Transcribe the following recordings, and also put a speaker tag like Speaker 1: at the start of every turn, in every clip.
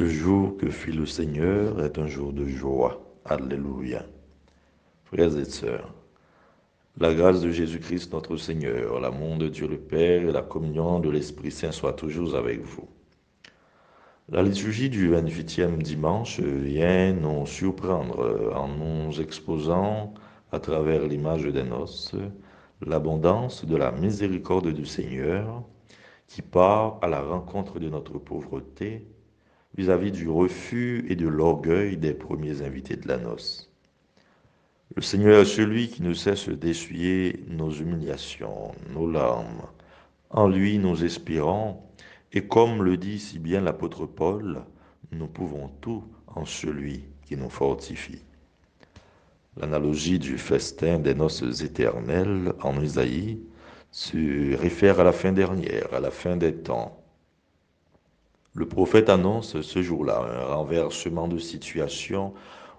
Speaker 1: Ce jour que fit le Seigneur est un jour de joie. Alléluia. Frères et sœurs, la grâce de Jésus-Christ notre Seigneur, l'amour de Dieu le Père et la communion de l'Esprit Saint soient toujours avec vous. La liturgie du 28e dimanche vient nous surprendre en nous exposant, à travers l'image des noces, l'abondance de la miséricorde du Seigneur qui part à la rencontre de notre pauvreté vis-à-vis du refus et de l'orgueil des premiers invités de la noce. Le Seigneur est celui qui ne cesse d'essuyer nos humiliations, nos larmes. En lui, nous espérons, et comme le dit si bien l'apôtre Paul, nous pouvons tout en celui qui nous fortifie. L'analogie du festin des noces éternelles en Isaïe se réfère à la fin dernière, à la fin des temps. Le prophète annonce ce jour-là un renversement de situation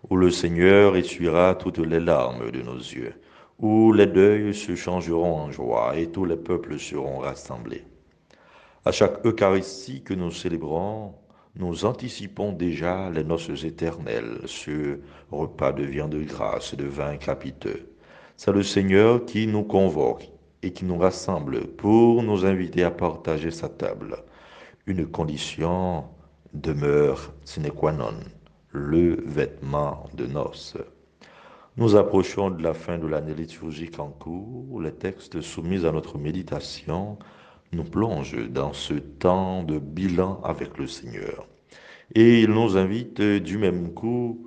Speaker 1: où le Seigneur essuiera toutes les larmes de nos yeux, où les deuils se changeront en joie et tous les peuples seront rassemblés. À chaque Eucharistie que nous célébrons, nous anticipons déjà les noces éternelles, ce repas de viande de grâce, de vin capiteux. C'est le Seigneur qui nous convoque et qui nous rassemble pour nous inviter à partager sa table. Une condition demeure sine qua non, le vêtement de noces. Nous approchons de la fin de l'année liturgique en cours. Les textes soumis à notre méditation nous plongent dans ce temps de bilan avec le Seigneur. Et il nous invite du même coup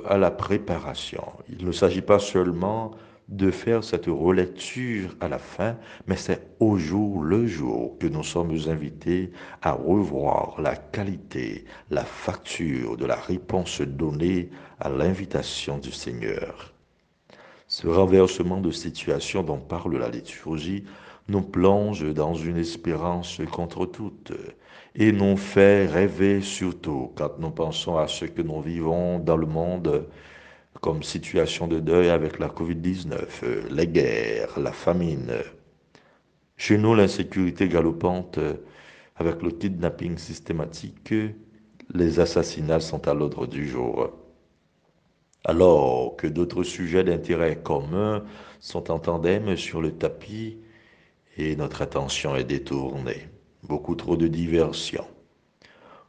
Speaker 1: à la préparation. Il ne s'agit pas seulement de faire cette relecture à la fin, mais c'est au jour le jour que nous sommes invités à revoir la qualité, la facture de la réponse donnée à l'invitation du Seigneur. Ce renversement de situation dont parle la liturgie nous plonge dans une espérance contre toute et nous fait rêver surtout quand nous pensons à ce que nous vivons dans le monde comme situation de deuil avec la Covid-19, les guerres, la famine. Chez nous, l'insécurité galopante avec le kidnapping systématique, les assassinats sont à l'ordre du jour. Alors que d'autres sujets d'intérêt commun sont en tandem sur le tapis et notre attention est détournée. Beaucoup trop de diversions.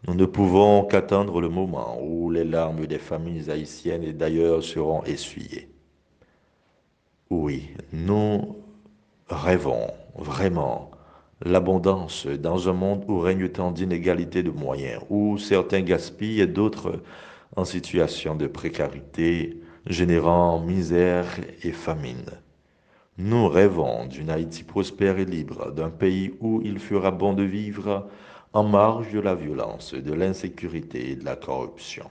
Speaker 1: Nous ne pouvons qu'attendre le moment où les larmes des familles haïtiennes et d'ailleurs seront essuyées. Oui, nous rêvons vraiment l'abondance dans un monde où règne tant d'inégalités de moyens, où certains gaspillent et d'autres en situation de précarité, générant misère et famine. Nous rêvons d'une Haïti prospère et libre, d'un pays où il fera bon de vivre en marge de la violence, de l'insécurité et de la corruption.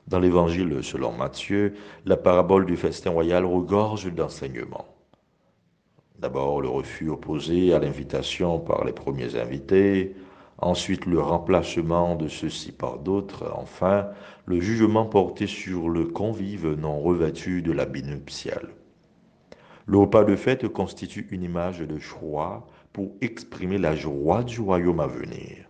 Speaker 1: Dans l'Évangile selon Matthieu, la parabole du festin royal regorge d'enseignements. D'abord, le refus opposé à l'invitation par les premiers invités, ensuite le remplacement de ceux-ci par d'autres, enfin, le jugement porté sur le convive non revêtu de l'habit nuptial. Le repas de fête constitue une image de joie pour exprimer la joie du royaume à venir.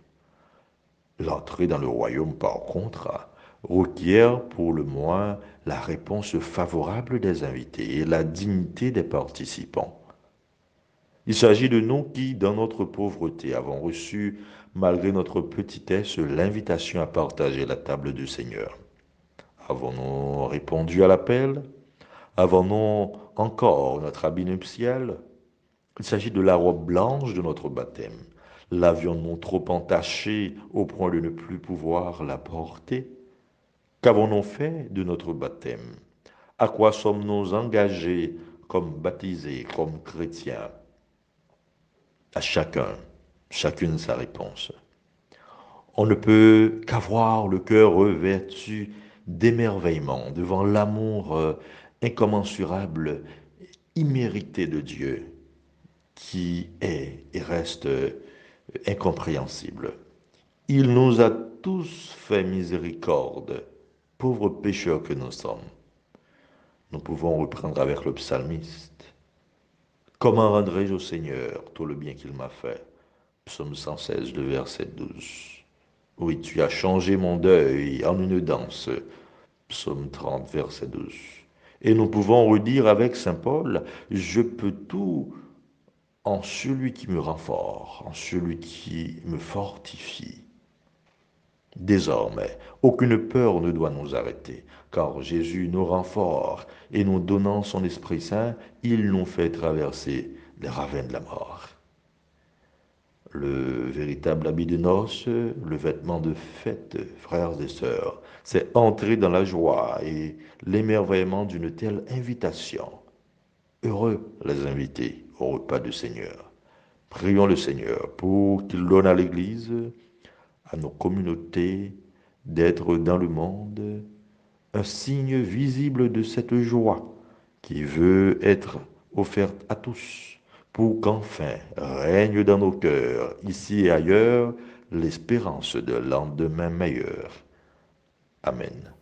Speaker 1: L'entrée dans le royaume, par contre, requiert pour le moins la réponse favorable des invités et la dignité des participants. Il s'agit de nous qui, dans notre pauvreté, avons reçu, malgré notre petitesse, l'invitation à partager la table du Seigneur. Avons-nous répondu à l'appel? Avons-nous encore notre habit nuptial? Il s'agit de la robe blanche de notre baptême. L'avions-nous trop entachée au point de ne plus pouvoir la porter? Qu'avons-nous fait de notre baptême? À quoi sommes-nous engagés comme baptisés, comme chrétiens? À chacune sa réponse. On ne peut qu'avoir le cœur revêtu d'émerveillement devant l'amour incommensurable, immérité de Dieu, qui est et reste incompréhensible. Il nous a tous fait miséricorde, pauvres pécheurs que nous sommes. Nous pouvons reprendre avec le psalmiste. Comment rendrai-je au Seigneur tout le bien qu'il m'a fait? Psaume 116, le verset 12. Oui, tu as changé mon deuil en une danse. Psaume 30, verset 12. Et nous pouvons redire avec Saint Paul, je peux tout en celui qui me rend fort, en celui qui me fortifie. Désormais, aucune peur ne doit nous arrêter, car Jésus nous rend forts et nous donnant son Esprit Saint, il nous fait traverser les ravins de la mort. Le véritable habit de noces, le vêtement de fête, frères et sœurs, c'est entrer dans la joie et l'émerveillement d'une telle invitation. Heureux les invités au repas du Seigneur. Prions le Seigneur pour qu'il donne à l'Église, à nos communautés, d'être dans le monde un signe visible de cette joie qui veut être offerte à tous, pour qu'enfin règne dans nos cœurs, ici et ailleurs, l'espérance de lendemain meilleur. Amen.